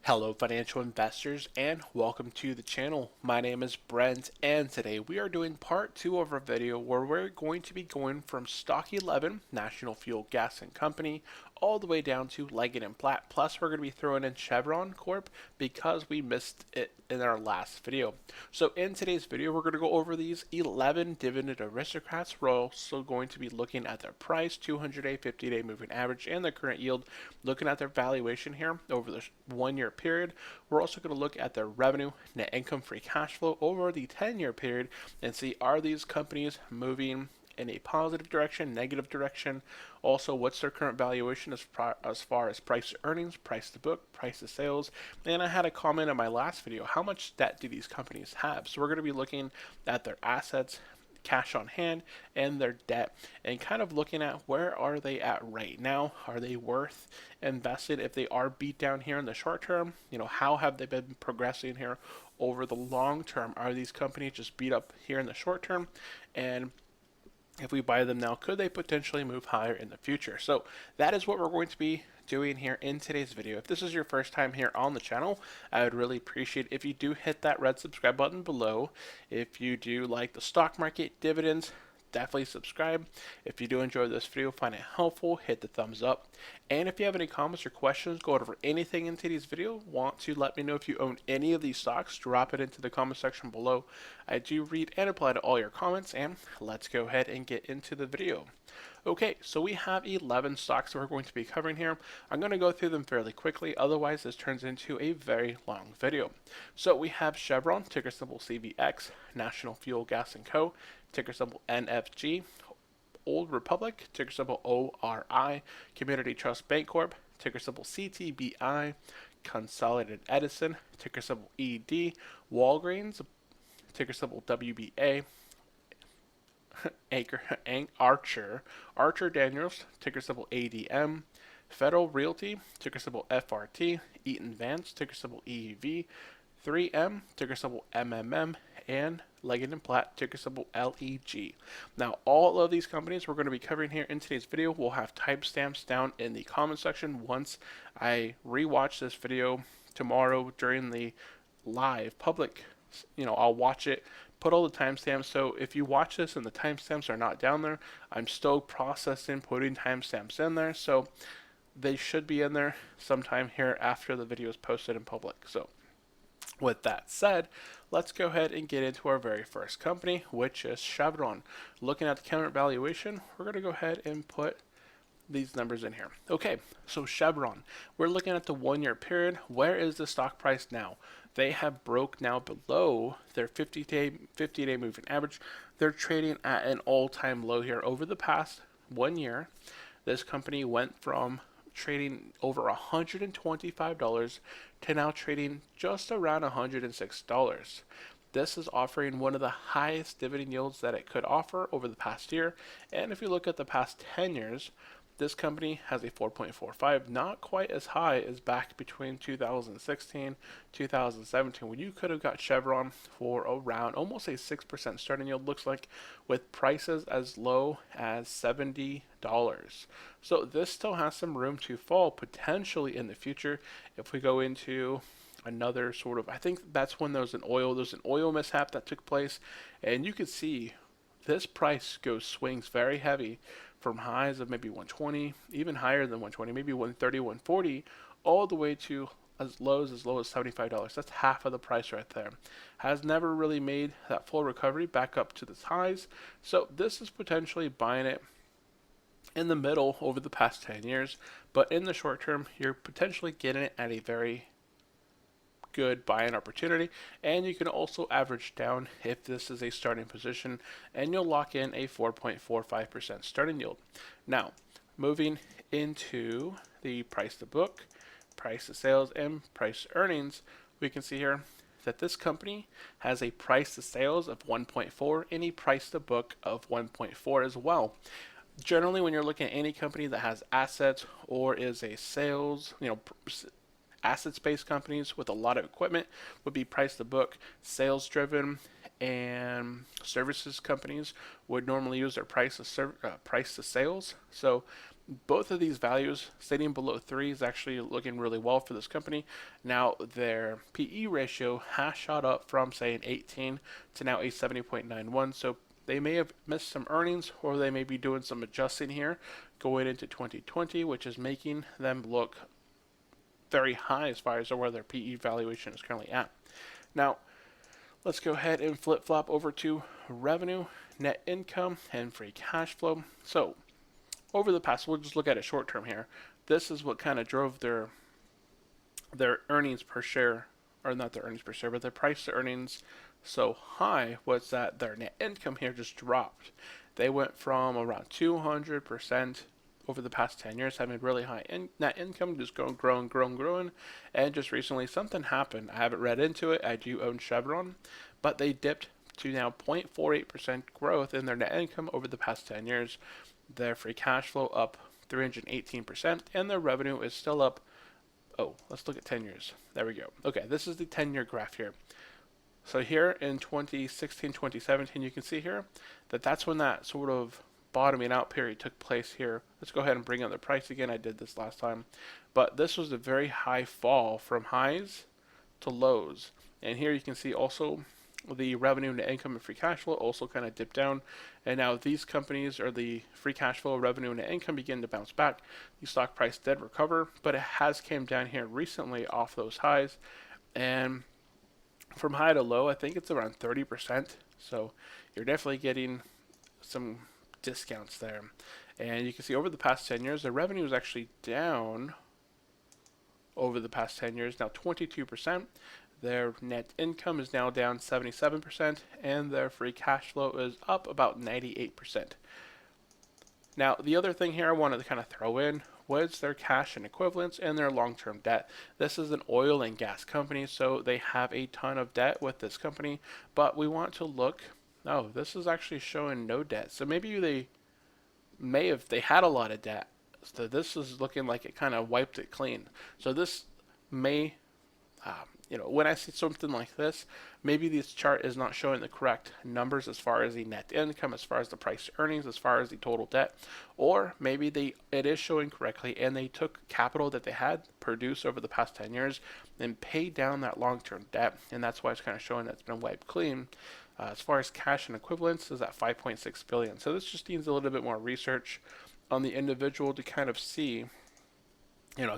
Hello, financial investors, and welcome to the channel. My name is Brent, and today we are doing part 2 of our video where we're going to be going from stock 11, National Fuel Gas and Company, all the way down to Leggett & Platt. Plus, we're going to be throwing in Chevron Corp because we missed it in our last video. So in today's video, we're going to go over these 11 Dividend Aristocrats. We're also going to be looking at their price, 200-day, 50-day moving average, and their current yield, looking at their valuation here over the 1 year period. We're also going to look at their revenue, net income, free cash flow over the 10-year period and see, are these companies moving in a positive direction, negative direction? Also, what's their current valuation as far as price to earnings, price to book, price to sales? And I had a comment in my last video, how much debt do these companies have? So we're going to be looking at their assets, cash on hand, and their debt, and kind of looking at where are they at right now. Are they worth invested? If they are beat down here in the short term, how have they been progressing here over the long term? Are these companies just beat up here in the short term? And if we buy them now, could they potentially move higher in the future? So that is what we're going to be doing here in today's video. If this is your first time here on the channel, I would really appreciate if you do hit that red subscribe button below. If you do like the stock market, dividends, definitely subscribe. If you do enjoy this video, find it helpful, hit the thumbs up. And if you have any comments or questions, go over anything in today's video, want to let me know if you own any of these stocks, drop it into the comment section below. I do read and reply to all your comments, and let's go ahead and get into the video. Okay, so we have 11 stocks that we're going to be covering here. I'm going to go through them fairly quickly, otherwise this turns into a very long video. So we have Chevron, ticker symbol CVX, National Fuel Gas and Co., ticker symbol NFG, Old Republic, ticker symbol ORI, Community Trust Bancorp, ticker symbol CTBI, Consolidated Edison, ticker symbol ED, Walgreens, ticker symbol WBA, Archer Daniels, ticker symbol ADM, Federal Realty, ticker symbol FRT, Eaton Vance, ticker symbol EEV, 3M, ticker symbol MMM, and Leggett & Platt, ticker symbol LEG. Now, all of these companies we're going to be covering here in today's video will have timestamps down in the comment section once I rewatch this video tomorrow during the live public. I'll watch it, put all the timestamps. So if you watch this and the timestamps are not down there, I'm still processing putting timestamps in there. So they should be in there sometime here after the video is posted in public. So with that said, let's go ahead and get into our very first company, which is Chevron. Looking at the current valuation, we're going to go ahead and put these numbers in here. Okay, so Chevron, we're looking at the 1 year period. Where is the stock price now? They have broke now below their 50-day moving average. They're trading at an all-time low here over the past 1 year. This company went from trading over $125 to now trading just around $106. This is offering one of the highest dividend yields that it could offer over the past year. And if you look at the past 10 years, this company has a 4.45, not quite as high as back between 2016, 2017, when you could have got Chevron for around almost a 6% starting yield, looks like, with prices as low as $70. So this still has some room to fall potentially in the future if we go into another sort of, I think that's when there's an oil mishap that took place, and you could see this price swings very heavy from highs of maybe 120, even higher than 120, maybe 130, 140, all the way to as low as $75. That's half of the price right there. Has never really made that full recovery back up to the highs. So this is potentially buying it in the middle over the past 10 years. But in the short term, you're potentially getting it at a very good buying opportunity, and you can also average down if this is a starting position, and you'll lock in a 4.45% starting yield. Now, moving into the price to book, price to sales, and price to earnings, we can see here that this company has a price to sales of 1.4 and a price to book of 1.4 as well. Generally, when you're looking at any company that has assets or is a sales, assets-based companies with a lot of equipment would be price to book, sales driven, and services companies would normally use their price to sales. So both of these values sitting below 3 is actually looking really well for this company. Now their PE ratio has shot up from say an 18 to now a 70.91. So they may have missed some earnings, or they may be doing some adjusting here going into 2020, which is making them look very high as far as where their PE valuation is currently at. Now, let's go ahead and flip-flop over to revenue, net income, and free cash flow. So, over the past, we'll just look at it short term here. This is what kind of drove their earnings per share, or not their earnings per share, but their price to earnings so high, was that their net income here just dropped. They went from around 200% over the past 10 years, having really high net income, just growing. And just recently, something happened. I haven't read into it. I do own Chevron, but they dipped to now 0.48% growth in their net income over the past 10 years. Their free cash flow up 318%, and their revenue is still up. Oh, let's look at 10 years. There we go. Okay, this is the 10-year graph here. So here in 2016, 2017, you can see here that that's when that sort of bottoming out period took place here. Let's go ahead and bring up the price again. I did this last time. But this was a very high fall from highs to lows. And here you can see also the revenue, net income, and free cash flow also kind of dipped down. And now these companies, or the free cash flow, revenue, and net income, begin to bounce back. The stock price did recover, but it has came down here recently off those highs. And from high to low, I think it's around 30%. So you're definitely getting some discounts there. And you can see over the past 10 years, the revenue is actually down over the past 10 years, now 22%. Their net income is now down 77%, and their free cash flow is up about 98%. Now, the other thing here I wanted to kind of throw in was their cash and equivalents and their long-term debt. This is an oil and gas company, so they have a ton of debt with this company, but we want to look. Oh, this is actually showing no debt. So maybe they had a lot of debt. So this is looking like it kind of wiped it clean. So this may, when I see something like this, maybe this chart is not showing the correct numbers as far as the net income, as far as the price to earnings, as far as the total debt, or maybe it is showing correctly and they took capital that they had produced over the past 10 years and paid down that long-term debt, and that's why it's kind of showing that it's been wiped clean. As far as cash and equivalents, is at 5.6 billion. So this just needs a little bit more research on the individual to kind of see,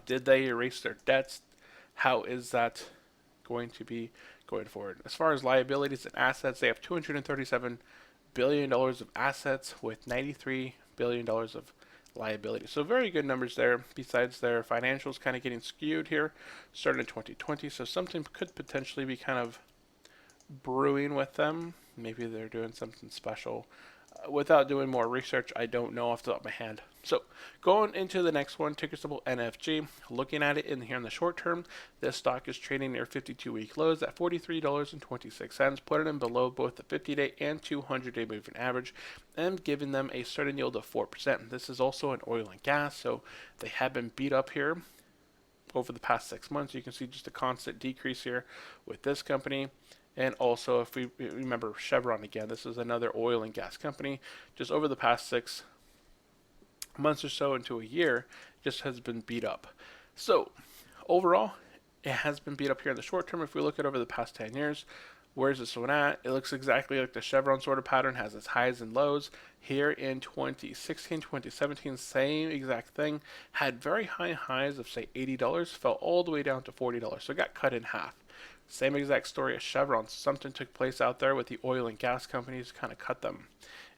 did they erase their debts? How is that going to be going forward? As far as liabilities and assets, they have $237 billion of assets with $93 billion of liability. So very good numbers there, besides their financials kind of getting skewed here, starting in 2020. So something could potentially be kind of brewing with them. Maybe they're doing something special. Without doing more research, I don't know off the top of my head. So going into the next one, ticker symbol NFG. Looking at it in here in the short term, this stock is trading near 52-week lows at $43.26, putting them below both the 50-day and 200-day moving average, and giving them a certain yield of 4%. This is also an oil and gas, so they have been beat up here over the past 6 months. You can see just a constant decrease here with this company. And also, if we remember Chevron again, this is another oil and gas company. Just over the past 6 months or so into a year, just has been beat up. So overall, it has been beat up here in the short term. If we look at over the past 10 years, where's this one at? It looks exactly like the Chevron sort of pattern, has its highs and lows. Here in 2016, 2017, same exact thing. Had very high highs of say $80, fell all the way down to $40. So it got cut in half. Same exact story as Chevron. Something took place out there with the oil and gas companies, kind of cut them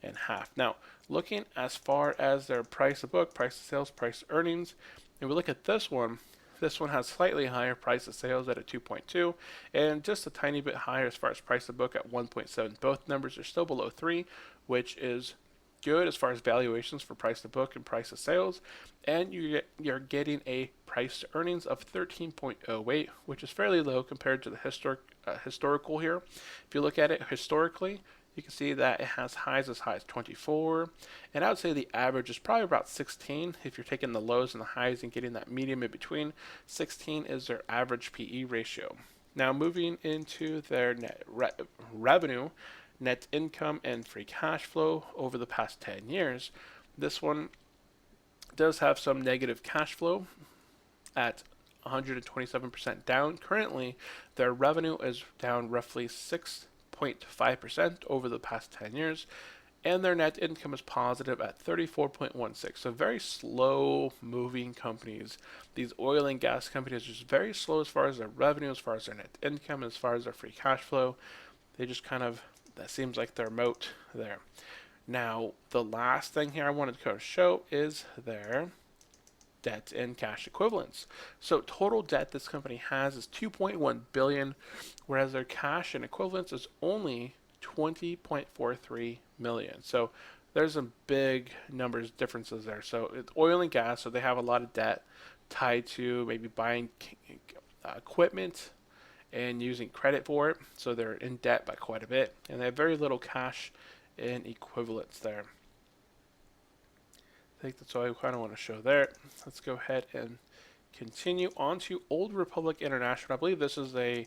in half. Now, looking as far as their price to book, price to sales, price to earnings, and we look at this one has slightly higher price to sales at a 2.2, and just a tiny bit higher as far as price to book at 1.7. Both numbers are still below 3, which is good as far as valuations for price to book and price to sales, and you're getting a price to earnings of 13.08, which is fairly low compared to the historical here. If you look at it historically, you can see that it has highs as high as 24, and I would say the average is probably about 16. If you're taking the lows and the highs and getting that medium in between, 16 is their average PE ratio. Now moving into their revenue, net income, and free cash flow over the past 10 years, this one does have some negative cash flow at 127% down. Currently, their revenue is down roughly 6.5% over the past 10 years, and their net income is positive at 34.16. So very slow moving companies. These oil and gas companies are just very slow as far as their revenue, as far as their net income, as far as their free cash flow. They just kind of, that seems like their moat there. Now, the last thing here I wanted to show is their debt and cash equivalents. So total debt this company has is 2.1 billion, whereas their cash and equivalents is only 20.43 million. So there's some big numbers differences there. So it's oil and gas, so they have a lot of debt tied to maybe buying equipment and using credit for it. So they're in debt by quite a bit, and they have very little cash and equivalents there. I think that's all I kind of want to show there. Let's go ahead and continue on to Old Republic International. I believe this is a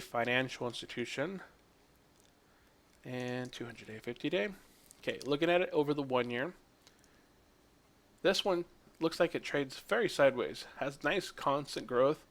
financial institution. And 200-day, 50-day. Okay, looking at it over the 1 year. This one looks like it trades very sideways. Has nice constant growth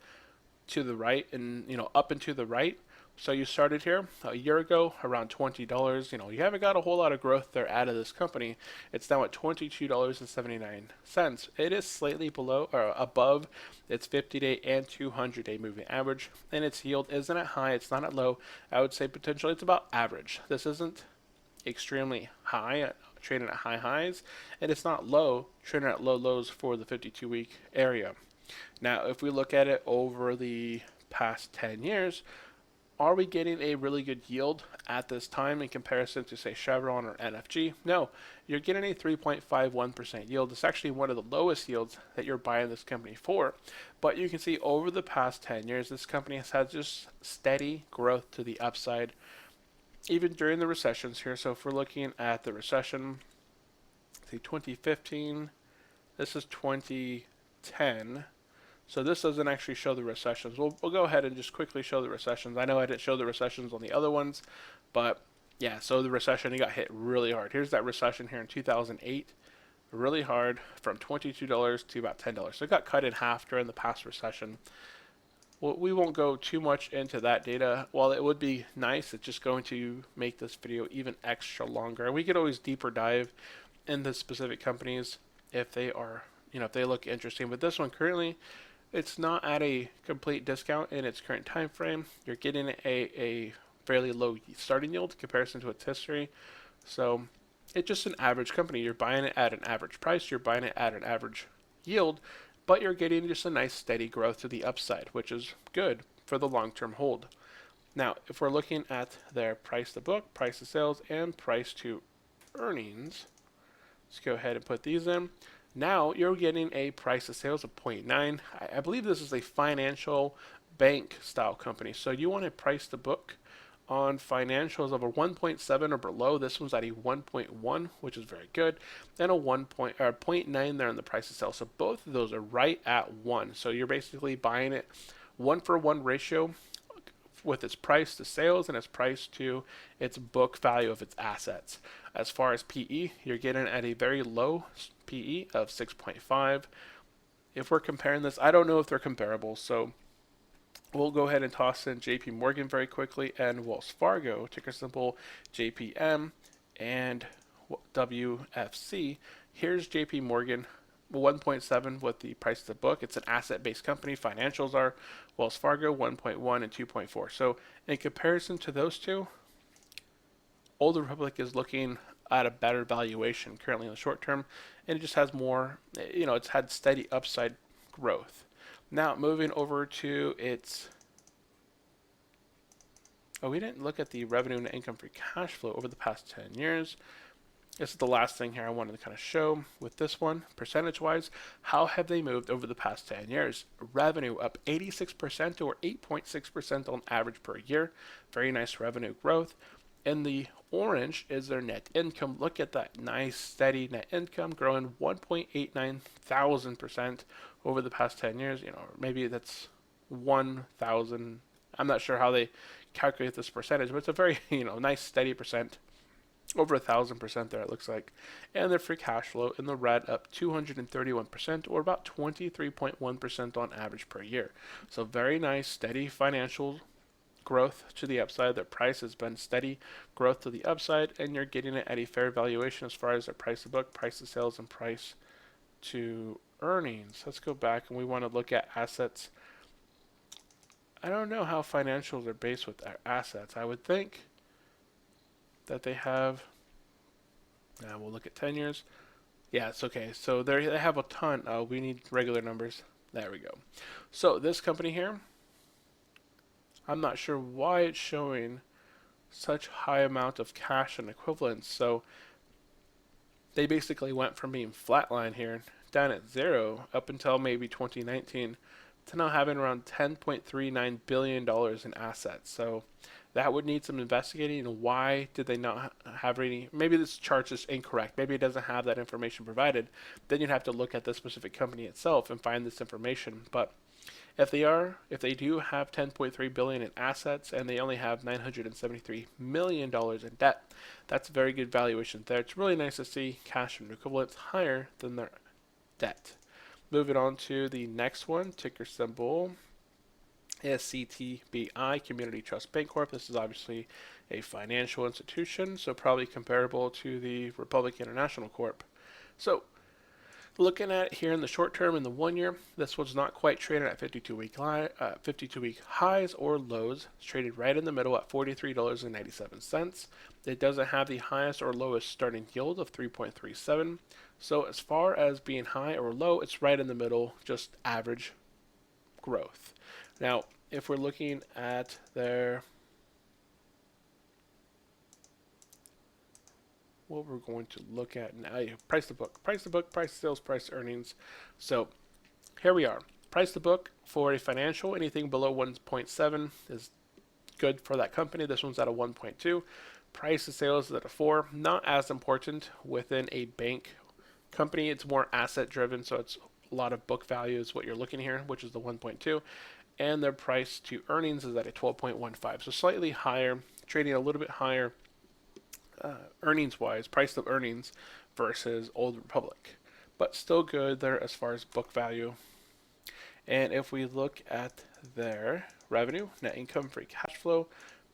to the right and, up and to the right. So you started here a year ago around $20. You haven't got a whole lot of growth there out of this company. It's now at $22.79. It is slightly below or above its 50-day and 200-day moving average, and its yield isn't at high. It's not at low. I would say potentially it's about average. This isn't extremely high, trading at high highs, and it's not low, trading at low lows for the 52-week area. Now, if we look at it over the past 10 years, are we getting a really good yield at this time in comparison to, say, Chevron or NFG? No, you're getting a 3.51% yield. It's actually one of the lowest yields that you're buying this company for. But you can see over the past 10 years, this company has had just steady growth to the upside, even during the recessions here. So if we're looking at the recession, say 2015, this is 2010. So this doesn't actually show the recessions. We'll go ahead and just quickly show the recessions. I know I didn't show the recessions on the other ones, but yeah, so the recession, it got hit really hard. Here's that recession here in 2008, really hard, from $22 to about $10. So it got cut in half during the past recession. Well, we won't go too much into that data. While it would be nice, it's just going to make this video even extra longer. And we could always deeper dive into specific companies if they are, if they look interesting. But this one currently, it's not at a complete discount in its current time frame. You're getting a fairly low starting yield in comparison to its history. So it's just an average company. You're buying it at an average price. You're buying it at an average yield, but you're getting just a nice steady growth to the upside, which is good for the long-term hold. Now, if we're looking at their price to book, price to sales, and price to earnings, let's go ahead and put these in. Now you're getting a price to sales of 0.9. I believe this is a financial bank style company. So you want a price to book on financials of a 1.7 or below. This one's at a 1.1, which is very good, and a 0.9 there on the price to sell. So both of those are right at 1. So you're basically buying it 1-for-1 ratio with its price to sales and its price to its book value of its assets. As far as PE, you're getting at a very low PE of 6.5. If we're comparing this, I don't know if they're comparable, so we'll go ahead and toss in JP Morgan very quickly and Wells Fargo, ticker symbol JPM, and WFC. Here's JP Morgan, 1.7 with the price to book. It's an asset-based company. Financials are Wells Fargo, 1.1 and 2.4. So in comparison to those two, Old Republic is looking at a better valuation currently in the short term, and it just has more, it's had steady upside growth. Now moving over to its, we didn't look at the revenue and income free cash flow over the past 10 years. This is the last thing here I wanted to kind of show with this one. Percentage-wise, how have they moved over the past 10 years? Revenue up 86% or 8.6% on average per year. Very nice revenue growth. And the orange is their net income. Look at that nice steady net income growing 1.89,000% over the past 10 years. Maybe that's 1,000. I'm not sure how they calculate this percentage, but it's a very nice steady percent, over 1,000% there it looks like. And their free cash flow in the red up 231%, or about 23.1% on average per year. So very nice steady financial growth to the upside. Their price has been steady growth to the upside, and you're getting it at a fair valuation as far as their price to book, price to sales, and price to earnings. Let's go back and we want to look at assets. I don't know how financials are based with assets. I would think that they have. Now we'll look at 10 years. Yeah, it's okay. So they have a ton. We need regular numbers. There we go. So this company here, I'm not sure why it's showing such high amount of cash and equivalents. So they basically went from being flatline here, down at zero, up until maybe 2019, to now having around $10.39 billion in assets. So that would need some investigating. Why did they not have any? Maybe this chart is incorrect. Maybe it doesn't have that information provided. Then you'd have to look at the specific company itself and find this information. But if they do have 10.3 billion in assets and they only have 973 million dollars in debt, that's a very good valuation there. It's really nice to see cash and equivalents higher than their debt. Moving on to the next one, ticker symbol is CTBI, Community Trust Bancorp. This is obviously a financial institution, so probably comparable to the Republic International Corp. So looking at it here in the short term, in the 1 year, this one's not quite traded at 52-week highs or lows. It's traded right in the middle at $43.97. It doesn't have the highest or lowest starting yield of 3.37. So as far as being high or low, it's right in the middle, just average growth. Now, if we're looking at their, what we're going to look at now, price to book, price to sales, price to earnings. So here we are. Price to book for a financial, anything below 1.7 is good for that company. This one's at a 1.2. Price to sales is at a 4. Not as important within a bank company. It's more asset driven, so it's a lot of book value is what you're looking here, which is the 1.2. And their price to earnings is at a 12.15. So slightly higher, trading a little bit higher earnings-wise, price to earnings versus Old Republic. But still good there as far as book value. And if we look at their revenue, net income, free cash flow,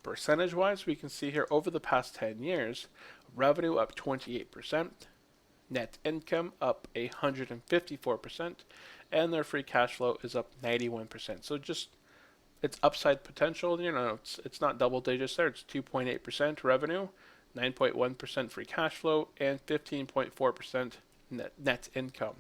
percentage-wise, we can see here over the past 10 years, revenue up 28%, net income up 154%, and their free cash flow is up 91%. So just it's upside potential. It's not double digits there. It's 2.8% revenue, 9.1% free cash flow, and 15.4% net income.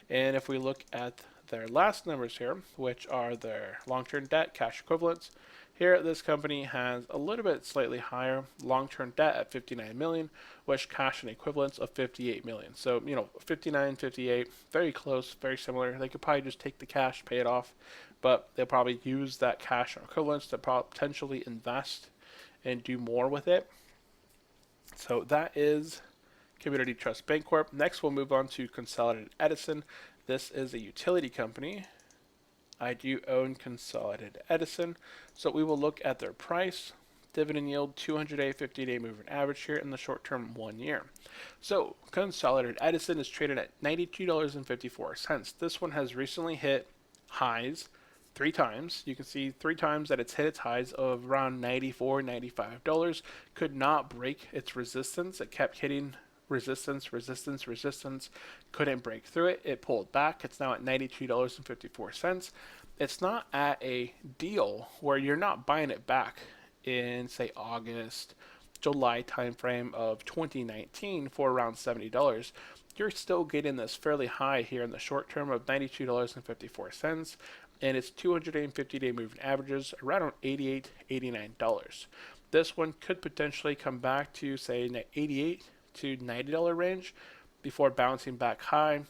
And if we look at their last numbers here, which are their long-term debt, cash equivalents, here this company has a little bit slightly higher long-term debt at 59 million, which cash and equivalents of 58 million. So 59, 58, very close, very similar. They could probably just take the cash, pay it off, but they'll probably use that cash and equivalents to potentially invest and do more with it. So that is Community Trust Bancorp. Next, we'll move on to Consolidated Edison. This is a utility company. I do own Consolidated Edison. So we will look at their price, dividend yield, 200-day, 50-day moving average here in the short term 1 year. So Consolidated Edison is traded at $92.54. This one has recently hit highs 3 times. You can see 3 times that it's hit its highs of around $94, $95. Could not break its resistance. It kept hitting resistance, couldn't break through it. It pulled back. It's now at $92.54. It's not at a deal where you're not buying it back in, say, August, July timeframe of 2019 for around $70. You're still getting this fairly high here in the short term of $92.54, and its 250-day moving averages around $88, $89. This one could potentially come back to, say, $88 to $90 range before bouncing back high,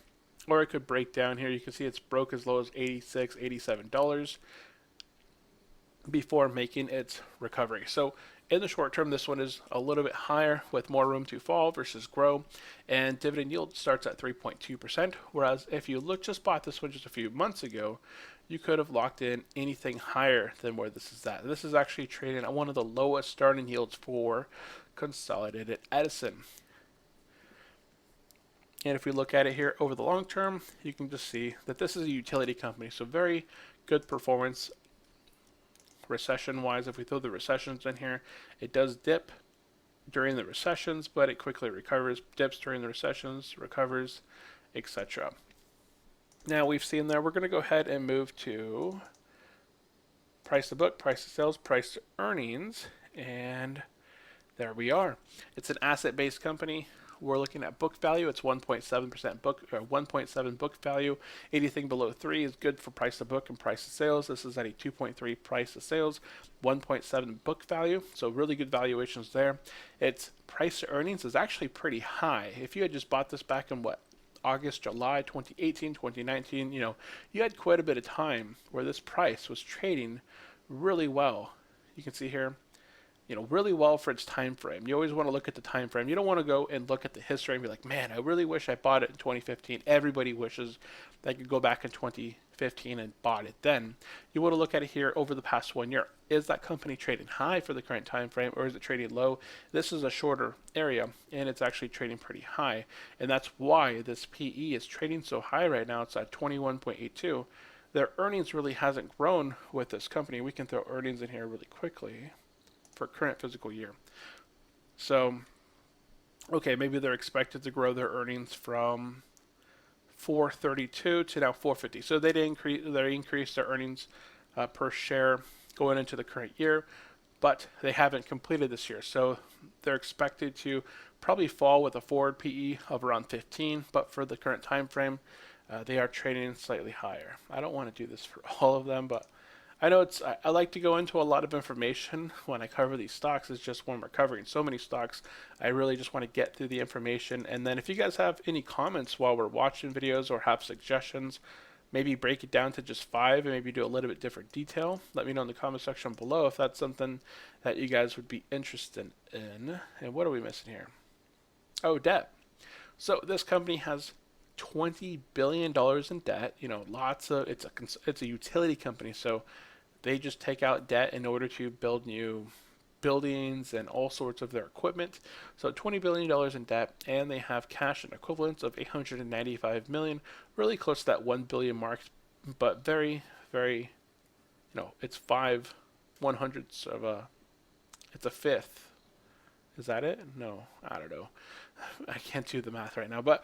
or it could break down here. You can see it's broke as low as $86, $87 before making its recovery. So in the short term, this one is a little bit higher with more room to fall versus grow, and dividend yield starts at 3.2%, whereas if you just bought this one just a few months ago, you could have locked in anything higher than where this is at. This is actually trading at one of the lowest starting yields for Consolidated Edison. And if we look at it here over the long term, you can just see that this is a utility company. So very good performance recession-wise. If we throw the recessions in here, it does dip during the recessions, but it quickly recovers, dips during the recessions, recovers, etc. Now we've seen there, we're going to go ahead and move to price to book, price to sales, price to earnings, and there we are. It's an asset-based company. We're looking at book value. It's 1.7% book, or 1.7 book value. Anything below 3 is good for price to book and price to sales. This is at a 2.3 price to sales, 1.7 book value. So really good valuations there. Its price to earnings is actually pretty high. If you had just bought this back in August, July 2018, 2019, you had quite a bit of time where this price was trading really well. You can see here, really well for its time frame. You always want to look at the time frame. You don't want to go and look at the history and be like, man, I really wish I bought it in 2015. Everybody wishes they could go back in 2015 and bought it then. You want to look at it here over the past 1 year. Is that company trading high for the current time frame, or is it trading low? This is a shorter area, and it's actually trading pretty high. And that's why this PE is trading so high right now. It's at 21.82. Their earnings really hasn't grown with this company. We can throw earnings in here really quickly for current fiscal year. So, okay, maybe they're expected to grow their earnings from 432 to now 450. So they increased their earnings per share going into the current year, but they haven't completed this year. So they're expected to probably fall with a forward PE of around 15, but for the current time frame, they are trading slightly higher. I don't want to do this for all of them, but I know I like to go into a lot of information when I cover these stocks. It's just when we're covering so many stocks, I really just want to get through the information. And then if you guys have any comments while we're watching videos or have suggestions, maybe break it down to just 5 and maybe do a little bit different detail. Let me know in the comment section below if that's something that you guys would be interested in. And what are we missing here? Oh, debt. So this company has $20 billion in debt. It's a utility company, so they just take out debt in order to build new buildings and all sorts of their equipment. So $20 billion in debt, and they have cash and equivalents of $895 million, really close to that $1 billion mark, but very, very, it's 5/100ths of it's a fifth. Is that it? No, I don't know. I can't do the math right now, but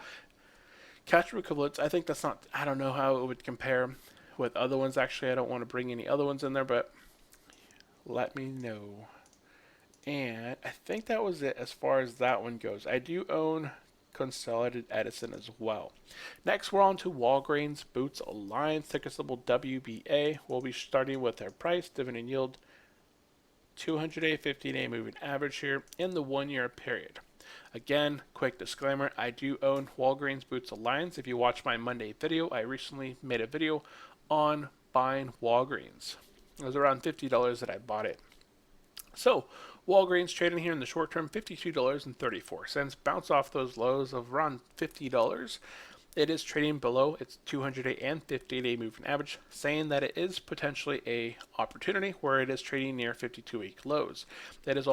cash and equivalents, I think I don't know how it would compare with other ones. Actually, I don't want to bring any other ones in there, but let me know. And I think that was it as far as that one goes. I do own Consolidated Edison as well. Next, we're on to Walgreens Boots Alliance, ticker symbol WBA. We'll be starting with their price, dividend yield, 200-day, 50-day moving average here in the 1-year period. Again, quick disclaimer, I do own Walgreens Boots Alliance. If you watch my Monday video, I recently made a video on buying Walgreens. It was around $50 that I bought it. So, Walgreens trading here in the short term, $52.34. Bounce off those lows of around $50. It is trading below its 200-day and 50-day moving average, saying that it is potentially a opportunity where it is trading near 52-week lows. It is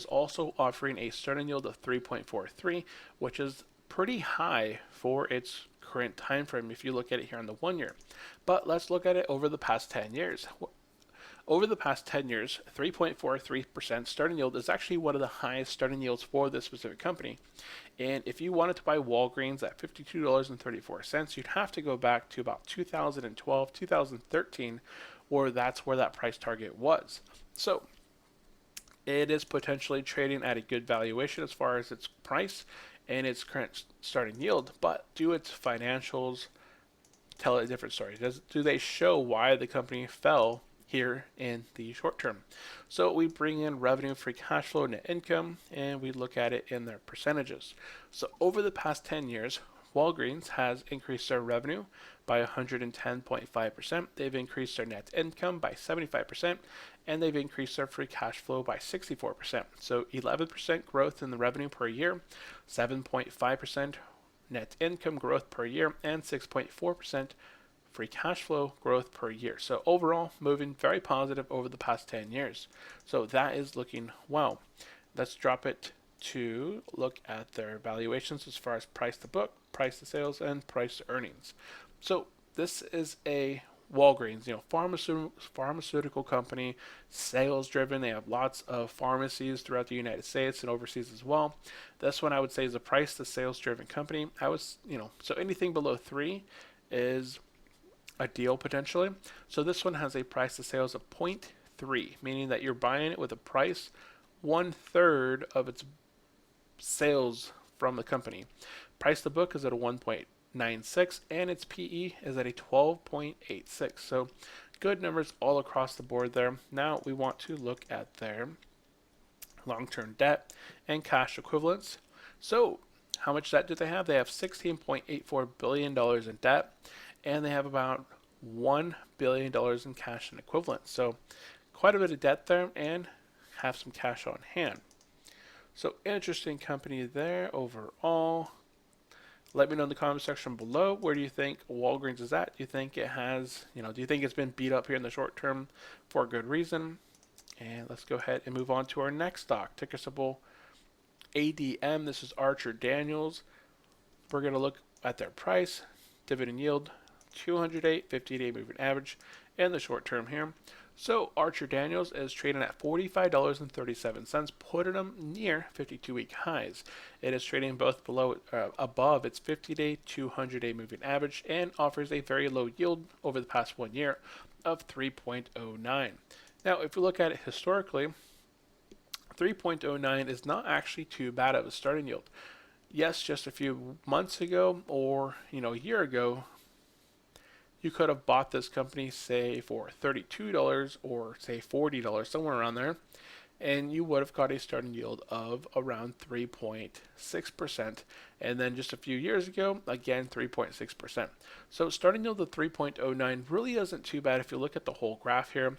also offering a starting yield of 3.43, which is pretty high for its current time frame if you look at it here on the 1 year. But let's look at it over the past 10 years. Over the past 10 years, 3.43% starting yield is actually one of the highest starting yields for this specific company. And if you wanted to buy Walgreens at $52.34, you'd have to go back to about 2012, 2013, where that's where that price target was. So it is potentially trading at a good valuation as far as its price and its current starting yield, but do its financials tell a different story? Do they show why the company fell here in the short term? So we bring in revenue, free cash flow, net income, and we look at it in their percentages. So over the past 10 years, Walgreens has increased their revenue by 110.5%. They've increased their net income by 75%, and they've increased their free cash flow by 64%. So 11% growth in the revenue per year, 7.5% net income growth per year, and 6.4% free cash flow growth per year. So overall, moving very positive over the past 10 years. So that is looking well. Let's drop it to look at their valuations as far as price to book, price to sales, and price to earnings. So this is a Walgreens, pharmaceutical company, sales driven. They have lots of pharmacies throughout the United States and overseas as well. This one I would say is a price to sales driven company. So anything below 3 is a deal potentially. So this one has a price to sales of 0.3, meaning that you're buying it with a price 1/3 of its sales from the company. Price to book is at a 1.96 and its PE is at a 12.86. So good numbers all across the board there. Now we want to look at their long-term debt and cash equivalents. So how much debt do they have? They have $16.84 billion in debt, and they have about $1 billion in cash and equivalents. So quite a bit of debt there, and have some cash on hand. So interesting company there overall. Let me know in the comment section below, where do you think Walgreens is at? Do you think it has, do you think it's been beat up here in the short term for a good reason? And let's go ahead and move on to our next stock, ticker symbol ADM. This is Archer Daniels. We're going to look at their price, dividend yield, 208, 50-day moving average, and the short term here. So Archer Daniels is trading at $45.37, putting them near 52-week highs. It is trading both above its 50-day, 200-day moving average, and offers a very low yield over the past 1 year of 3.09. Now, if we look at it historically, 3.09 is not actually too bad of a starting yield. Yes, just a few months ago or a year ago, you could have bought this company, say, for $32 or say $40, somewhere around there, and you would have got a starting yield of around 3.6%. And then just a few years ago, again, 3.6%. So starting yield of 3.09 really isn't too bad if you look at the whole graph here.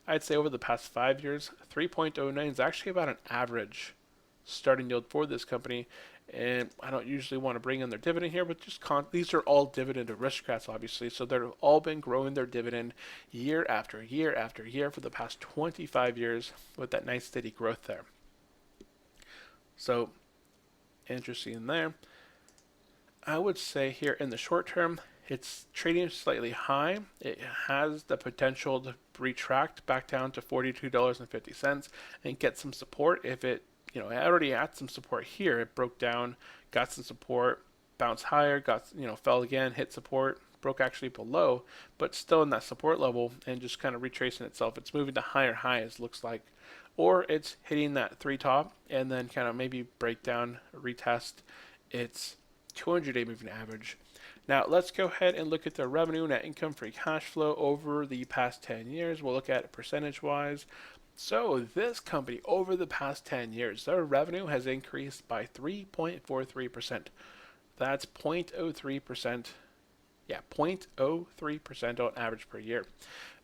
I'd say over the past 5 years, 3.09 is actually about an average starting yield for this company. And I don't usually want to bring in their dividend here, but these are all Dividend Aristocrats, obviously. So they've all been growing their dividend year after year after year for the past 25 years with that nice steady growth there. So interesting there. I would say here in the short term, it's trading slightly high. It has the potential to retract back down to $42.50 and get some support if it it already had some support here. It broke down, got some support, bounced higher, fell again, hit support, broke actually below, but still in that support level and just kind of retracing itself. It's moving to higher highs, looks like, or it's hitting that 3 top and then kind of maybe break down, retest its 200-day moving average. Now let's go ahead and look at their revenue, net income, free cash flow over the past 10 years. We'll look at it percentage-wise. So this company, over the past 10 years, their revenue has increased by 3.43%. That's 0.03%. Yeah, 0.03% on average per year.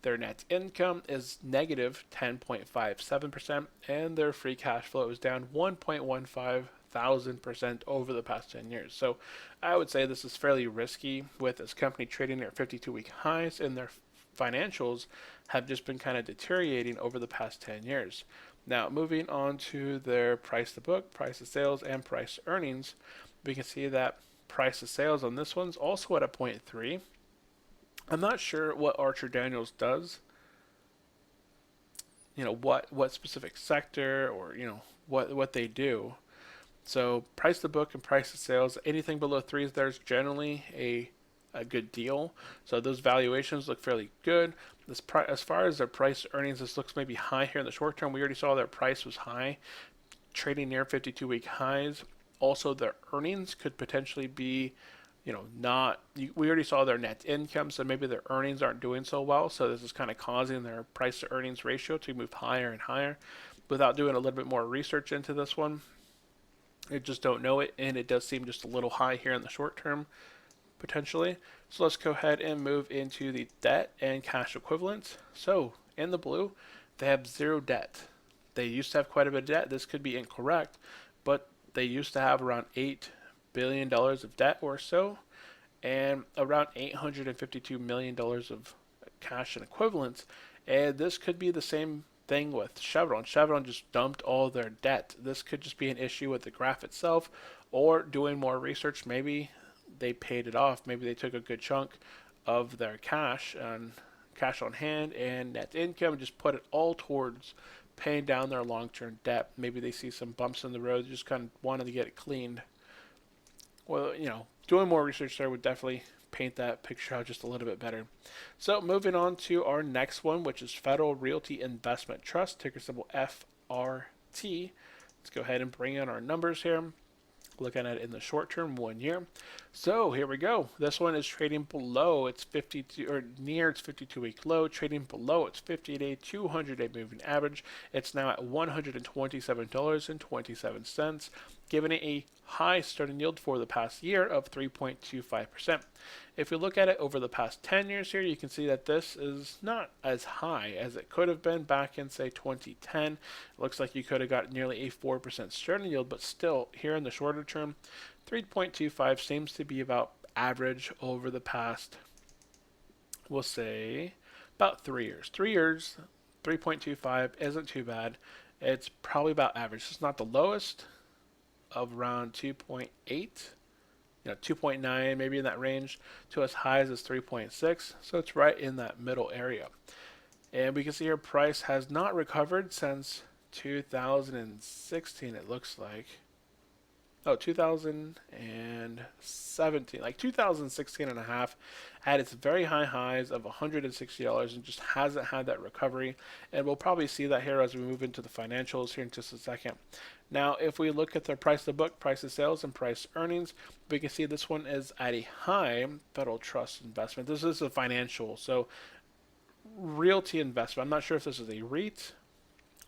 Their net income is negative 10.57%, and their free cash flow is down 1.15,000% over the past 10 years. So I would say this is fairly risky with this company trading near 52-week highs, and their financials have just been kind of deteriorating over the past 10 years. Now, moving on to their price to book, price to sales, and price to earnings, we can see that price to sales on this one's also at a 0.3. I'm not sure what Archer Daniels does, what specific sector or, what they do. So price to book and price to sales, anything below 3 is there's generally a good deal. So those valuations look fairly good. As far as their price earnings, this looks maybe high here in the short term. We already saw their price was high, trading near 52-week highs. Also, their earnings could potentially be, we already saw their net income, so maybe their earnings aren't doing so well. So this is kind of causing their price to earnings ratio to move higher and higher. Without doing a little bit more research into this one, I just don't know it, and it does seem just a little high here in the short term, potentially. So let's go ahead and move into the debt and cash equivalents. So in the blue, they have 0 debt. They used to have quite a bit of debt. This could be incorrect, but they used to have around $8 billion of debt or so. and around $852 million of cash and equivalents. And this could be the same thing with Chevron. Chevron just dumped all their debt. This could just be an issue with the graph itself, or doing more research. Maybe they paid it off. Maybe they took a good chunk of their cash and cash on hand and net income and just put it all towards paying down their long-term debt. Maybe they see some bumps in the road, just kind of wanted to get it cleaned. Well, doing more research there would definitely paint that picture out just a little bit better. So moving on to our next one, which is Federal Realty Investment Trust, ticker symbol FRT. Let's go ahead and bring in our numbers here. Looking at it in the short term, 1 year. So here we go. This one is trading below its 52 or near its 52-week low, trading below its 50-day, 200-day moving average. It's now at $127.27, giving it a high starting yield for the past year of 3.25%. If we look at it over the past 10 years here, you can see that this is not as high as it could have been back in, say, 2010. It looks like you could have got nearly a 4% starting yield, but still, here in the shorter term, 3.25 seems to be about average over the past, we'll say, about 3 years. 3 years, 3.25 isn't too bad. It's probably about average. It's not the lowest of around 2.8. 2.9, maybe in that range, to as high as 3.6. So it's right in that middle area. And we can see here price has not recovered since 2016, it looks like. Oh, 2017, like 2016 and a half, had its very high highs of $160 and just hasn't had that recovery. And we'll probably see that here as we move into the financials here in just a second. Now, if we look at their price to book, price to sales, and price earnings, we can see this one is at a high Federal Trust investment. This is a financial, so realty investment. I'm not sure if this is a REIT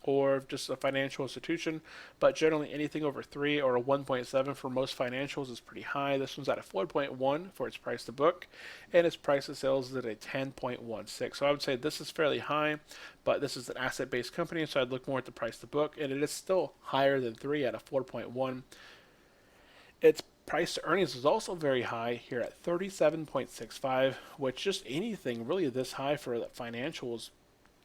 or just a financial institution, but generally anything over 3 or a 1.7 for most financials is pretty high. This one's at a 4.1 for its price to book, and its price to sales is at a 10.16. So I would say this is fairly high, but this is an asset-based company, so I'd look more at the price to book, and it is still higher than 3 at a 4.1. Its price to earnings is also very high here at 37.65, which just anything really this high for the financials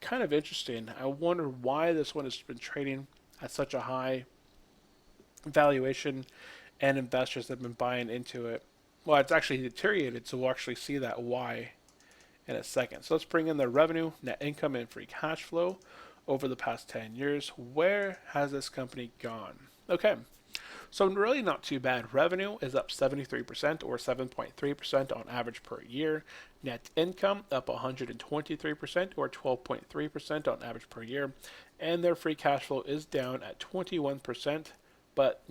kind of interesting. I wonder why this one has been trading at such a high valuation and investors have been buying into it. Well, it's actually deteriorated, so we'll actually see that why in a second. So let's bring in the revenue, net income, and free cash flow over the past 10 years. Where has this company gone? Okay. So really not too bad. Revenue is up 73% or 7.3% on average per year. Net income up 123% or 12.3% on average per year. And their free cash flow is down at 21%. But,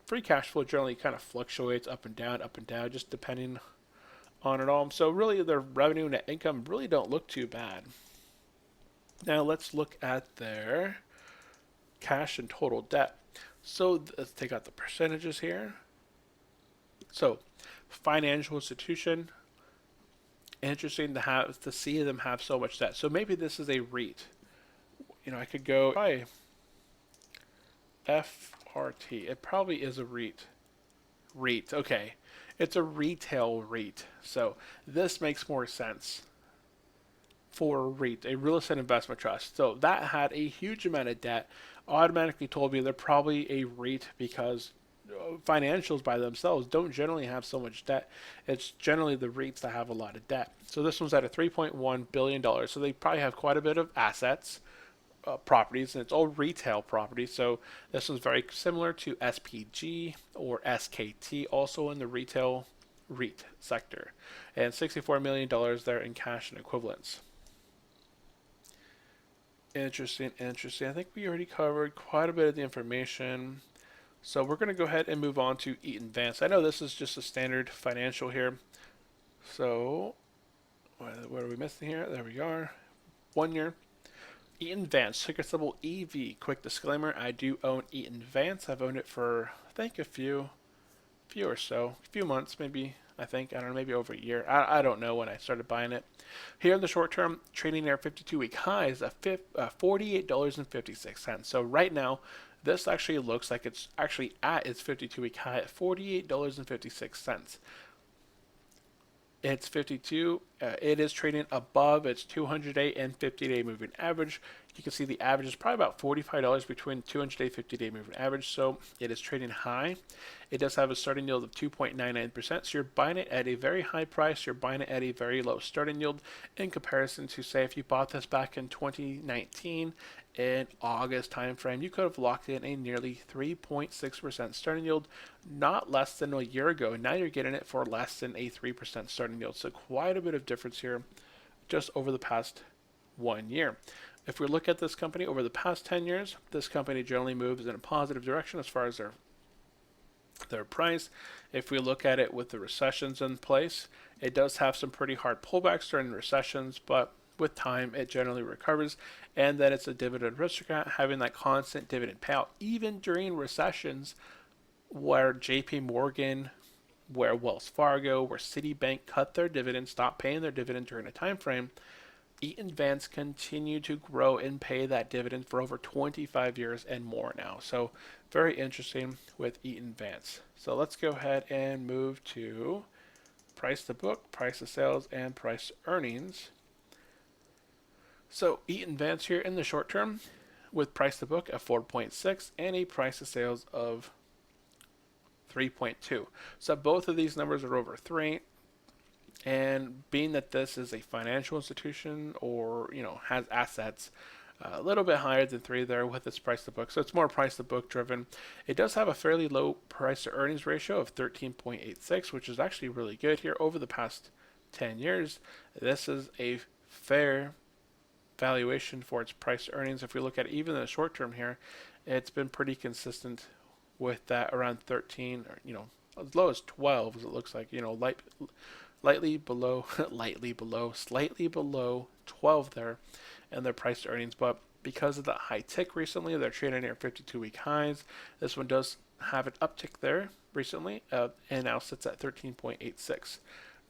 free cash flow generally kind of fluctuates up and down, just depending on it all. So really their revenue and net income really don't look too bad. Now let's look at their cash and total debt. So let's take out the percentages here. So financial institution, interesting to see them have so much debt. So maybe this is a REIT. I could go by FRT. It probably is a REIT. REIT, okay. It's a retail REIT. So this makes more sense for a REIT, a real estate investment trust. So that had a huge amount of debt. Automatically told me they're probably a REIT because financials by themselves don't generally have so much debt. It's generally the REITs that have a lot of debt. So this one's at a $3.1 billion. So they probably have quite a bit of assets, properties, and it's all retail properties. So this one's very similar to SPG or SKT, also in the retail REIT sector. And $64 million there in cash and equivalents. Interesting. I think we already covered quite a bit of the information. So we're going to go ahead and move on to Eaton Vance. I know this is just a standard financial here. So what are we missing here? There we are. 1 year. Eaton Vance, ticker symbol EV. Quick disclaimer, I do own Eaton Vance. I've owned it for, I think, a few months, maybe. I don't know, maybe over a year. I don't know when I started buying it. Here in the short term, trading near 52-week highs of $48.56. So right now, this actually looks like it's actually at its 52-week high at $48.56. It's 52. It is trading above its 200-day and 50-day moving average. You can see the average is probably about $45 between 200-day, 50-day moving average. So it is trading high. It does have a starting yield of 2.99%. So you're buying it at a very high price. You're buying it at a very low starting yield in comparison to, say, if you bought this back in 2019 in August timeframe, you could have locked in a nearly 3.6% starting yield, not less than a year ago. Now you're getting it for less than a 3% starting yield. So quite a bit of difference here just over the past 1 year. If we look at this company over the past 10 years, this company generally moves in a positive direction as far as their price. If we look at it with the recessions in place, it does have some pretty hard pullbacks during recessions, but with time it generally recovers. And then it's a dividend aristocrat, having that constant dividend payout even during recessions where JP Morgan, where Wells Fargo, where Citibank cut their dividend, stopped paying their dividend during a time frame. Eaton Vance continue to grow and pay that dividend for over 25 years and more now. So very interesting with Eaton Vance. So let's go ahead and move to price to book, price to sales, and price to earnings. So Eaton Vance here in the short term with price to book at 4.6 and a price to sales of 3.2. So both of these numbers are over 3. And being that this is a financial institution or, has assets a little bit higher than 3 there with its price to book. So it's more price to book driven. It does have a fairly low price to earnings ratio of 13.86, which is actually really good here over the past 10 years. This is a fair valuation for its price to earnings. If we look at it, even in the short term here, it's been pretty consistent with that around 13 or, as low as 12 as it looks like, slightly below 12 there, and their price to earnings. But because of the high tick recently, they're trading near 52-week highs. This one does have an uptick there recently, and now sits at 13.86.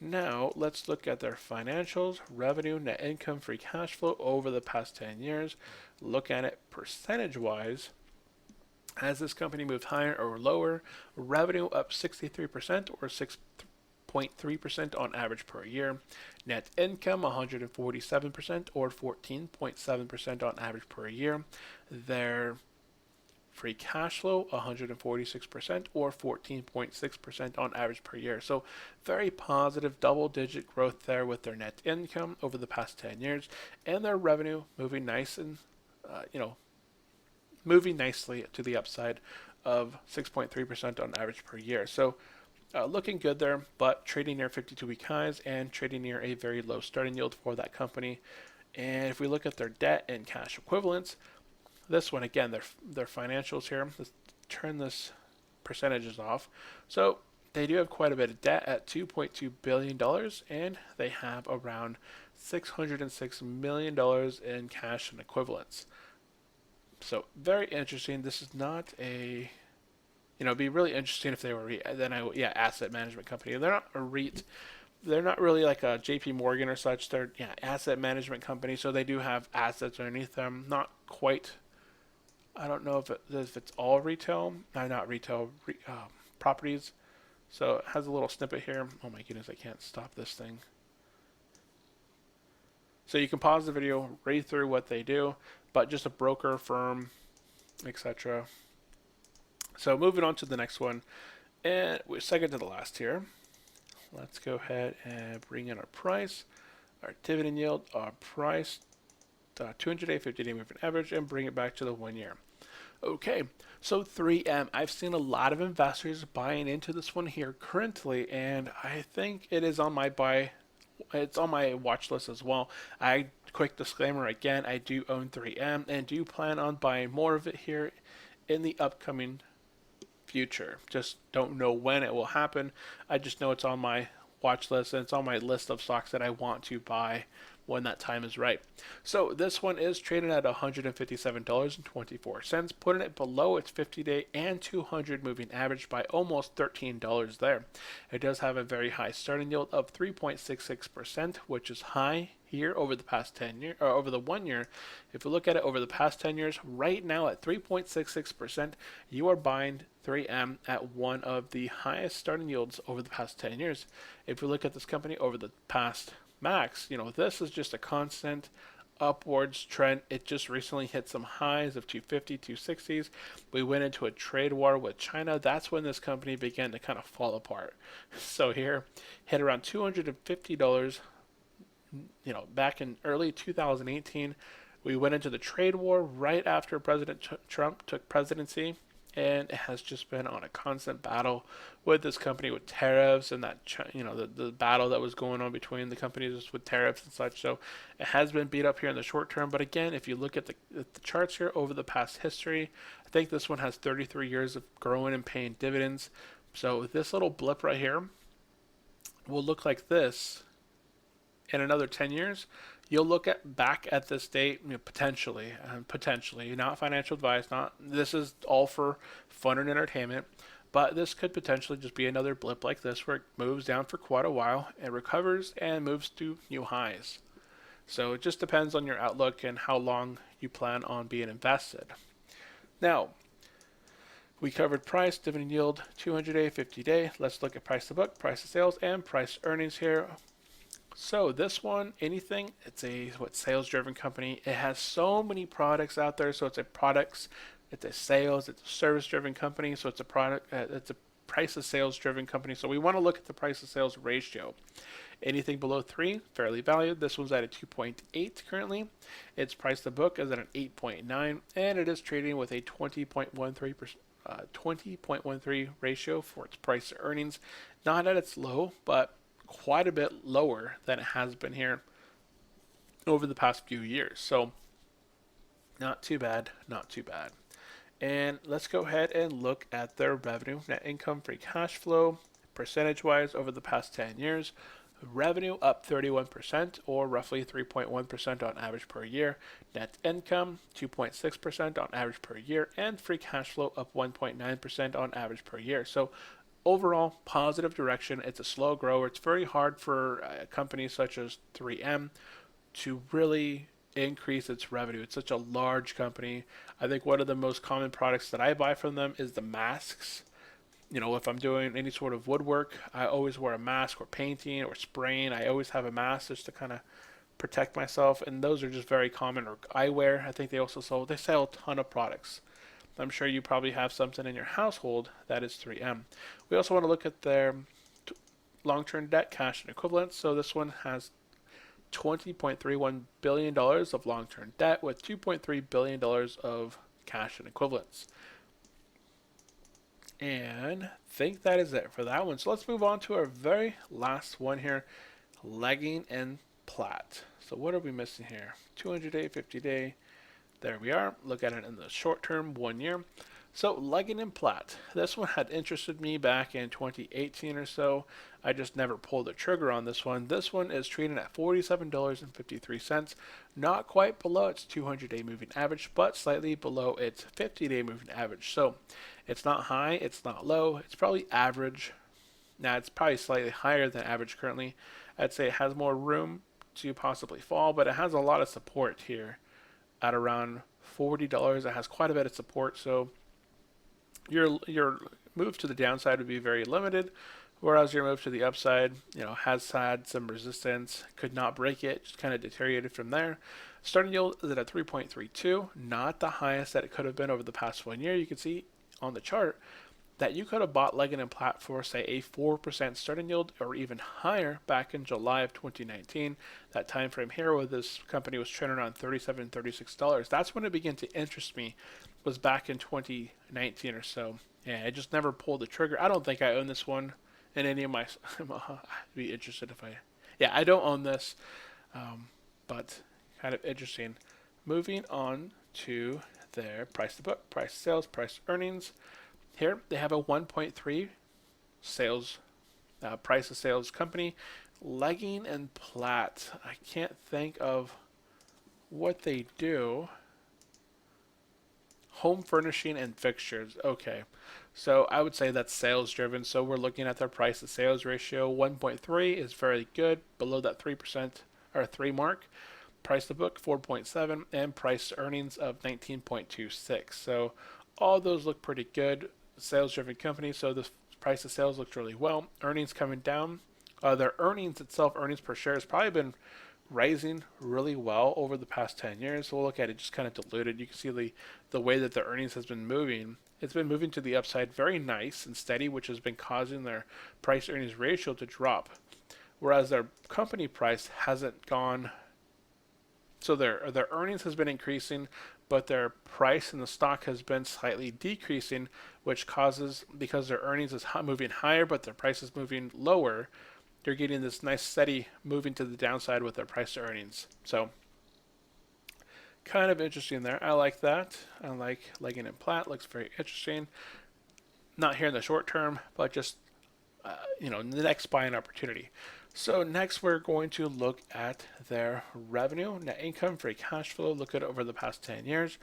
Now let's look at their financials: revenue, net income, free cash flow over the past 10 years. Look at it percentage-wise. Has this company moved higher or lower? Revenue up 63% or 6.3% on average per year. Net income 147% or 14.7% on average per year. Their free cash flow 146% or 14.6% on average per year. So very positive double-digit growth there with their net income over the past 10 years, and their revenue moving nice and moving nicely to the upside of 6.3% on average per year. So looking good there, but trading near 52-week highs and trading near a very low starting yield for that company. And if we look at their debt and cash equivalents, this one again, their financials here. Let's turn this percentages off. So they do have quite a bit of debt at $2.2 billion, and they have around $606 million in cash and equivalents. So very interesting. This is not a, it'd be really interesting if they were asset management company. They're not a REIT. They're not really like a JP Morgan or such. They're asset management company. So they do have assets underneath them. Not quite. I don't know if it's all retail. Not retail properties. So it has a little snippet here. Oh my goodness, I can't stop this thing. So you can pause the video, read through what they do, but just a broker firm, etc. So moving on to the next one, and we're second to the last here. Let's go ahead and bring in our price, our dividend yield, our price, 200-day, 50-day moving average, and bring it back to the 1 year. Okay, so 3M. I've seen a lot of investors buying into this one here currently, and I think it is on my buy. It's on my watch list as well. Quick disclaimer again, I do own 3M and do plan on buying more of it here in the upcoming future. Just don't know when it will happen. I just know it's on my watch list and it's on my list of stocks that I want to buy when that time is right. So this one is traded at $157.24, putting it below its 50-day and 200 moving average by almost $13 there. It does have a very high starting yield of 3.66%, which is high here over the past 10 years, or over the 1 year. If you look at it over the past 10 years, right now at 3.66%, you are buying 3M at one of the highest starting yields over the past 10 years. If we look at this company over the past max, this is just a constant upwards trend. It just recently hit some highs of 250, 260s. We went into a trade war with China. That's when this company began to kind of fall apart. So here, hit around $250, back in early 2018. We went into the trade war right after President Trump took presidency, and it has just been on a constant battle with this company with tariffs and that the battle that was going on between the companies with tariffs and such. So it has been beat up here in the short term. But again, if you look at the charts here over the past history, I think this one has 33 years of growing and paying dividends. So this little blip right here will look like this in another 10 years. You'll look back at this date, potentially, not financial advice, not this is all for fun and entertainment, but this could potentially just be another blip like this where it moves down for quite a while and recovers and moves to new highs. So it just depends on your outlook and how long you plan on being invested. Now, we covered price, dividend yield, 200-day, 50-day. Let's look at price to book, price to sales, and price earnings here. So this one, it's a sales-driven company. It has so many products out there. So it's a sales, it's a service-driven company. So it's a price of sales-driven company. So we want to look at the price of sales ratio. Anything below 3, fairly valued. This one's at a 2.8 currently. Its price to book is at an 8.9, and it is trading with a 20.13 ratio for its price to earnings. Not at its low, but quite a bit lower than it has been here over the past few years. So not too bad. And let's go ahead and look at their revenue, net income, free cash flow, percentage wise over the past 10 years. Revenue up 31%, or roughly 3.1% on average per year. Net income 2.6% on average per year, and free cash flow up 1.9% on average per year. So overall, positive direction. It's a slow grower. It's very hard for companies such as 3M to really increase its revenue. It's such a large company. I think one of the most common products that I buy from them is the masks. If I'm doing any sort of woodwork, I always wear a mask, or painting or spraying. I always have a mask just to kind of protect myself, and those are just very common. Or eyewear. I think they sell a ton of products. I'm sure you probably have something in your household that is 3M. We also want to look at their long-term debt, cash, and equivalents. So this one has $20.31 billion of long-term debt with $2.3 billion of cash and equivalents. And I think that is it for that one. So let's move on to our very last one here, legging and plat. So what are we missing here? 200-day, 50-day. There we are. Look at it in the short term, 1 year. So legging and plat. This one had interested me back in 2018 or so. I just never pulled the trigger on this one. This one is trading at $47.53. Not quite below its 200-day moving average, but slightly below its 50-day moving average. So it's not high, it's not low. It's probably average. Now it's probably slightly higher than average currently. I'd say it has more room to possibly fall, but it has a lot of support here. At around $40, it has quite a bit of support, so your move to the downside would be very limited, whereas your move to the upside, has had some resistance, could not break it, just kind of deteriorated from there. Starting yield is at 3.32, not the highest that it could have been over the past 1 year. You can see on the chart that you could have bought Leggett & Platt for, say, a 4% starting yield or even higher back in July of 2019. That time frame here where this company was trading around $37, $36. That's when it began to interest me, was back in 2019 or so. Yeah, I just never pulled the trigger. I don't think I own this one in any of my... I'd be interested if I... Yeah, I don't own this, but kind of interesting. Moving on to their price to book, price to sales, price to earnings. Here they have a 1.3 sales price of sales company, Legging and Platt. I can't think of what they do. Home furnishing and fixtures. Okay, so I would say that's sales driven. So we're looking at their price to sales ratio. 1.3 is very good, below that 3% or 3 mark. Price to book 4.7 and price to earnings of 19.26. So all those look pretty good. sales-driven company, so the price of sales looks really well. Earnings coming down. Their earnings itself, earnings per share, has probably been rising really well over the past 10 years. We'll look at it just kind of diluted. You can see the way that the earnings has been moving. It's been moving to the upside very nice and steady, which has been causing their price earnings ratio to drop. Whereas their company price hasn't gone, so their earnings has been increasing, but their price in the stock has been slightly decreasing, which causes, because their earnings is moving higher but their price is moving lower, you're getting this nice steady moving to the downside with their price to earnings. So kind of interesting there. I like that. I like Leggett and Platt. Looks very interesting. Not here in the short term, but just the next buying opportunity. So next we're going to look at their revenue, net income, free cash flow. Look at it over the past 10 years.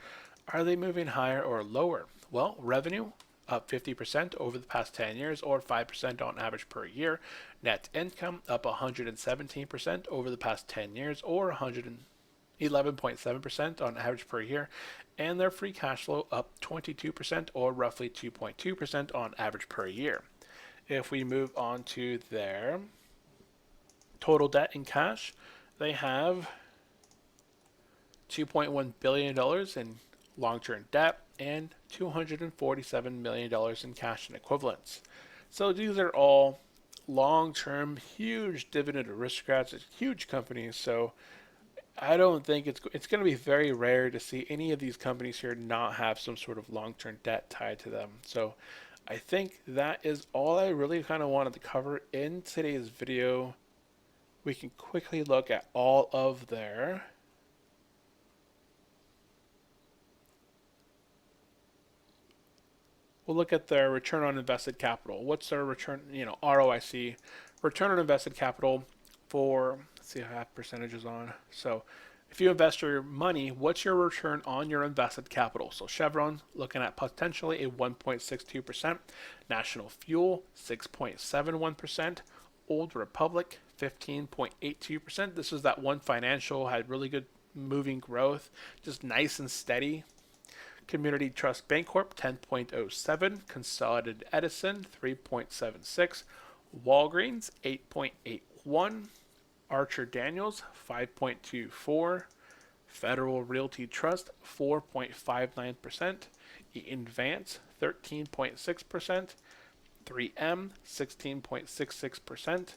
Are they moving higher or lower? Well, revenue up 50% over the past 10 years, or 5% on average per year. Net income up 117% over the past 10 years, or 111.7% on average per year. And their free cash flow up 22%, or roughly 2.2% on average per year. If we move on to their total debt in cash, they have $2.1 billion in long-term debt and $247 million in cash and equivalents. So these are all long-term, huge dividend aristocrats, huge companies. So I don't think it's going to be very rare to see any of these companies here not have some sort of long-term debt tied to them. So I think that is all I really kind of wanted to cover in today's video. We can quickly look at all of their we'll look at their return on invested capital. What's their return, ROIC, return on invested capital for, let's see, I have percentages on. So if you invest your money, what's your return on your invested capital? So Chevron looking at potentially a 1.62%, National Fuel 6.71%, Old Republic 15.82%. This is that one financial, had really good moving growth, just nice and steady. Community Trust Bancorp 10.07, Consolidated Edison 3.76, Walgreens 8.81, Archer Daniels 5.24, Federal Realty Trust 4.59%, Eaton Vance 13.6%, 3M 16.66%,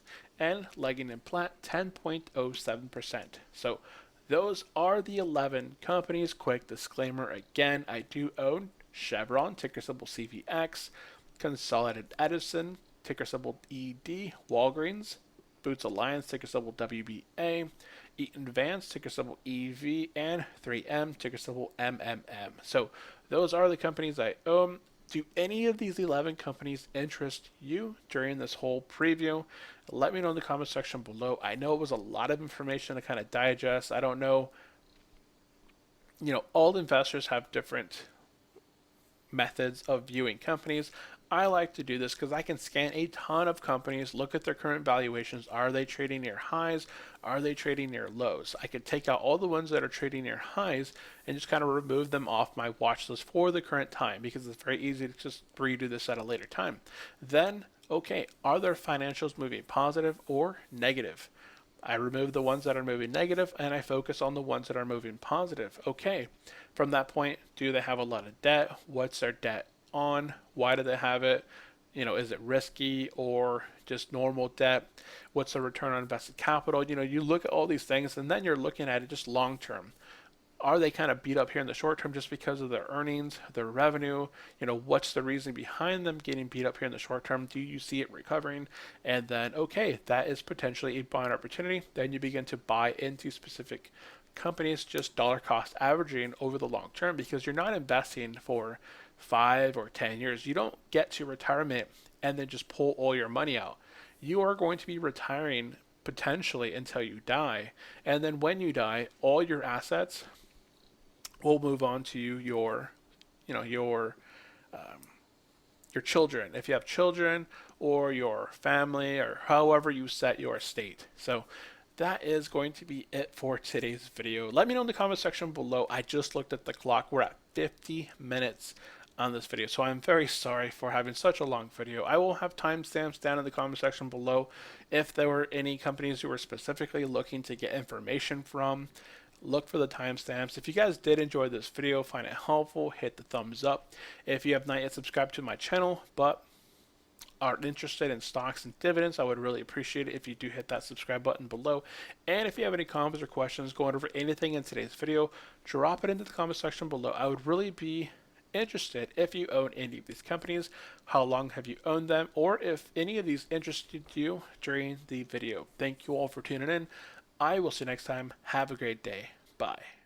and Leggett and Platt 10.07%. So those are the 11 companies. Quick disclaimer again, I do own Chevron, ticker symbol CVX, Consolidated Edison, ticker symbol ED, Walgreens, Boots Alliance, ticker symbol WBA, Eaton Vance, ticker symbol EV, and 3M, ticker symbol MMM. So those are the companies I own. Do any of these 11 companies interest you during this whole preview? Let me know in the comment section below. I know it was a lot of information to kind of digest. I don't know, all investors have different methods of viewing companies. I like to do this because I can scan a ton of companies, look at their current valuations. Are they trading near highs? Are they trading near lows? I could take out all the ones that are trading near highs and just kind of remove them off my watch list for the current time, because it's very easy to just redo this at a later time. Then, okay, are their financials moving positive or negative? I remove the ones that are moving negative and I focus on the ones that are moving positive. Okay, from that point, do they have a lot of debt? What's their debt on? Why do they have it? Is it risky or just normal debt? What's the return on invested capital? You look at all these things and then you're looking at it just long term. Are they kind of beat up here in the short term just because of their earnings, their revenue? What's the reason behind them getting beat up here in the short term? Do you see it recovering? And then, okay, that is potentially a buying opportunity. Then you begin to buy into specific companies, just dollar cost averaging over the long term, because you're not investing for 5 or 10 years. You don't get to retirement and then just pull all your money out. You are going to be retiring potentially until you die. And then when you die, all your assets will move on to your children, if you have children, or your family, or however you set your estate. So that is going to be it for today's video. Let me know in the comment section below. I just looked at the clock. We're at 50 minutes on this video. So I'm very sorry for having such a long video. I will have timestamps down in the comment section below if there were any companies you were specifically looking to get information from. Look for the timestamps. If you guys did enjoy this video, find it helpful, hit the thumbs up. If you have not yet subscribed to my channel but are interested in stocks and dividends, I would really appreciate it if you do hit that subscribe button below. And if you have any comments or questions going over anything in today's video, drop it into the comment section below. I would really be interested if you own any of these companies, how long have you owned them, or if any of these interested you during the video. Thank you all for tuning in. I will see you next time. Have a great day. Bye.